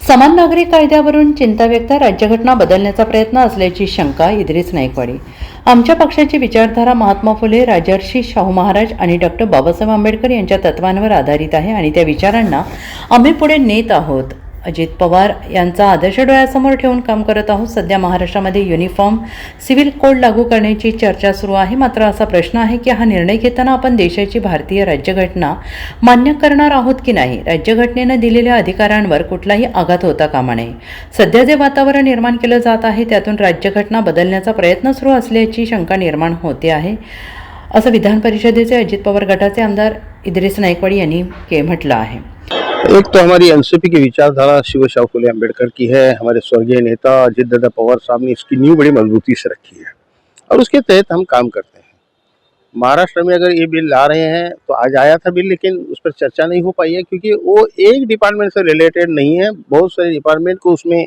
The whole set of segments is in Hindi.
समान नागरी कायद्यावरून चिंता व्यक्त राज्यघटना बदलण्याचा प्रयत्न असल्याची शंका इद्रिस नाईकवाडी। आमच्या पक्षाची विचारधारा महात्मा फुले, राजर्षी शाहू महाराज आणि डॉक्टर बाबासाहेब आंबेडकर यांच्या तत्वांवर आधारित आहे आणि त्या विचारांना आम्ही पुढे नेत आहोत। अजित पवार यांचा आदर्श डोळ्यासमोर ठेवून काम करत आहोत। सध्या महाराष्ट्रामध्ये युनिफॉर्म सिव्हिल कोड लागू करण्याची चर्चा सुरू आहे। मात्र असा प्रश्न आहे की हा निर्णय घेताना आपण देशाची भारतीय राज्यघटना मान्य करणार आहोत की नाही। राज्यघटनेनं दिलेल्या अधिकारांवर कुठलाही आघात होता कामा नये। सध्या जे वातावरण निर्माण केलं जात आहे त्यातून राज्यघटना बदलण्याचा प्रयत्न सुरू असल्याची शंका निर्माण होते आहे, असं विधान परिषदेचे अजित पवार गटाचे आमदार इद्रिस नाईकवाडी यांनी म्हटलं आहे। एक तो हमारी एनसीपी की विचारधारा शिव शाहू फुले अम्बेडकर की है। हमारे स्वर्गीय नेता अजित दादा पवार साहब ने इसकी नींव बड़ी मजबूती से रखी है और उसके तहत हम काम करते हैं। महाराष्ट्र में अगर ये बिल ला रहे हैं तो आज आया था बिल, लेकिन उस पर चर्चा नहीं हो पाई है क्योंकि वो एक डिपार्टमेंट से रिलेटेड नहीं है। बहुत सारे डिपार्टमेंट को उसमें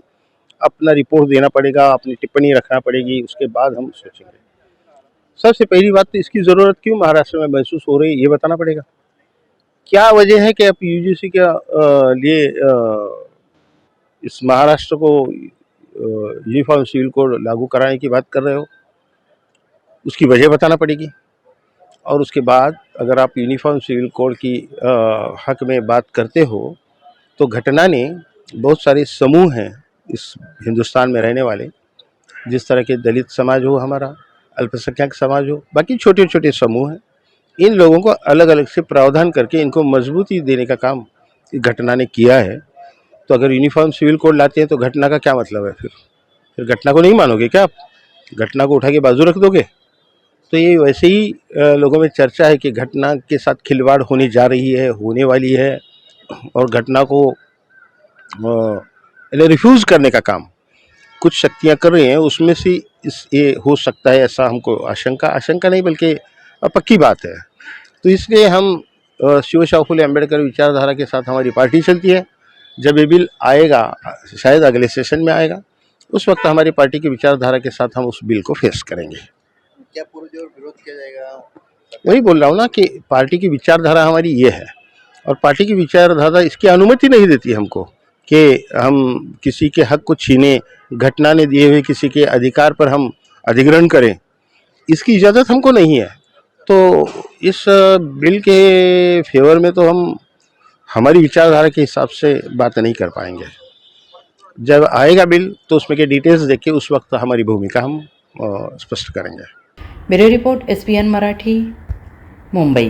अपना रिपोर्ट देना पड़ेगा, अपनी टिप्पणी रखना पड़ेगी, उसके बाद हम सोचेंगे। सबसे पहली बात तो इसकी ज़रूरत क्यों महाराष्ट्र में महसूस हो रही है ये बताना पड़ेगा। क्या वजह है कि आप यूजीसी के लिए इस महाराष्ट्र को यूनिफॉर्म सिविल कोड लागू कराने की बात कर रहे हो, उसकी वजह बताना पड़ेगी। और उसके बाद अगर आप यूनिफॉर्म सिविल कोड की हक में बात करते हो तो घटना ने बहुत सारे समूह हैं इस हिंदुस्तान में रहने वाले, जिस तरह के दलित समाज हो, हमारा अल्पसंख्यक समाज हो, बाकी छोटे छोटे समूह हैं, इन लोगों को अलग अलग से प्रावधान करके इनको मजबूती देने का काम घटना ने किया है। तो अगर यूनिफॉर्म सिविल कोड लाते हैं तो घटना का क्या मतलब है? फिर घटना को नहीं मानोगे क्या आप? घटना को उठा के बाजू रख दोगे? तो ये वैसे ही लोगों में चर्चा है कि घटना के साथ खिलवाड़ होने जा रही है, होने वाली है, और घटना को रिफ्यूज़ करने का काम कुछ शक्तियाँ कर रही हैं। उसमें से ये हो सकता है, ऐसा हमको आशंका नहीं बल्कि पक्की बात है। तो इसलिए हम शिव शाहू फुले अम्बेडकर विचारधारा के साथ हमारी पार्टी चलती है। जब ये बिल आएगा, शायद अगले सेशन में आएगा, उस वक्त हमारी पार्टी की विचारधारा के साथ हम उस बिल को फेस करेंगे। क्या पुरजोर विरोध किया जाएगा? वही बोल रहा हूँ ना कि पार्टी की विचारधारा हमारी ये है, और पार्टी की विचारधारा इसकी अनुमति नहीं देती हमको कि हम किसी के हक को छीने, घटना ने दिए हुए किसी के अधिकार पर हम अधिग्रहण करें, इसकी इजाज़त हमको नहीं है। तो इस बिल के फेवर में तो हम हमारी विचारधारा के हिसाब से बात नहीं कर पाएंगे। जब आएगा बिल तो उसमें के डिटेल्स देख के उस वक्त हमारी भूमिका हम स्पष्ट करेंगे। Bureau report SPN Marathi, Mumbai.